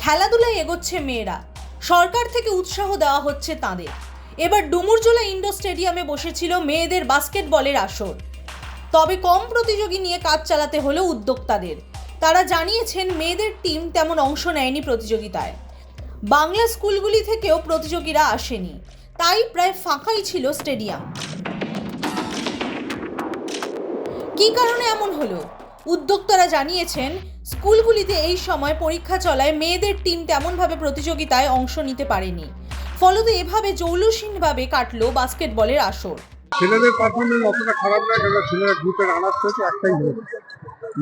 খেলাধুলায় এগোচ্ছে মেয়েরা, সরকার থেকে উৎসাহ দেওয়া হচ্ছে তাদের। এবার ডুমুরজোলা ইন্ডোর স্টেডিয়ামে বসেছিল মেয়েদের বাস্কেটবলের আসর। তবে কম প্রতিযোগী নিয়ে কাজ চালাতে হলো উদ্যোক্তাদের। তারা জানিয়েছেন মেয়েদের টিম তেমন অংশ নেয়নি প্রতিযোগিতায়। বাংলা স্কুলগুলি থেকেও প্রতিযোগীরা আসেনি, তাই প্রায় ফাঁকাই ছিল স্টেডিয়াম। কী কারণে এমন হলো? উদ্যোক্তারা জানিয়েছেন স্কুলগুলিতে এই সময় পরীক্ষা চলায় মেয়েদের টিম তেমনভাবে প্রতিযোগিতায় অংশ নিতে পারেনি, ফলত এভাবে জৌলুসহীনভাবে কাটলো বাস্কেটবলের আসর। ছেলেদের পারফরমেন্স অতটা খারাপ না, কারণ ছেলেরা গ্রুপে রানার্স হয়েছে একটাই গ্রুপ।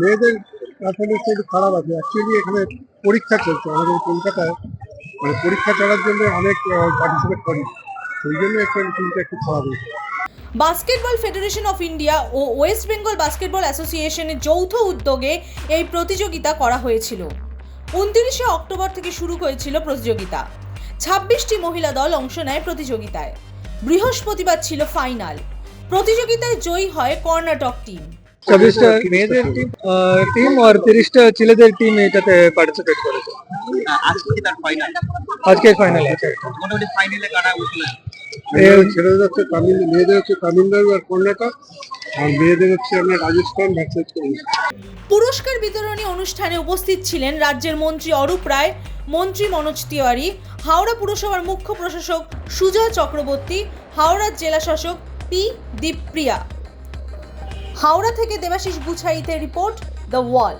মেয়েদের পারফরমেন্স একটু খারাপ আছে। অ্যাকচুয়ালি এখানে পরীক্ষা চলছে আমাদের কলকাতায়, মানে পরীক্ষা চলার জন্য অনেক পার্টিসিপেট করি, সেই জন্য টিমটা একটু খারাপ হয়েছে। বাস্কেটবল ফেডারেশন অফ ইন্ডিয়া ও ওয়েস্ট বেঙ্গল বাস্কেটবল অ্যাসোসিয়েশনের যৌথ উদ্যোগে এই প্রতিযোগিতা করা হয়েছিল। 29শে অক্টোবর থেকে শুরু হয়েছিল প্রতিযোগিতা। 26টি মহিলা দল অংশ নেয় প্রতিযোগিতায়। বৃহস্পতিবার ছিল ফাইনাল। প্রতিযোগিতায় জয়ী হয় কর্ণাটক টিম। 26টা মেয়েদের টিম আর 30টা ছেলেদের টিম এটাতে পার্টিসিপেট করেছে। আজকে ফাইনাল আছে। মোটামুটি ফাইনালে কারা উঠলো? ছেলেদের হচ্ছে মেয়েদের হচ্ছে তামিলনাড়ু আর কর্ণাটক, আর মেয়েদের হচ্ছে আমরা রাজস্থান ভার্সেস করেছি। পুরস্কার বিতরণী অনুষ্ঠানে উপস্থিত ছিলেন রাজ্যের মন্ত্রী অরূপ রায়, মন্ত্রী মনোজ তিওয়ারি, হাওড়া পুরসভার মুখ্য প্রশাসক সুজয় চক্রবর্তী, হাওড়ার জেলা শাসক পি দীপপ্রিয়া। হাওড়া থেকে দেবাশিস গুছাইতের রিপোর্ট, দ্য ওয়াল।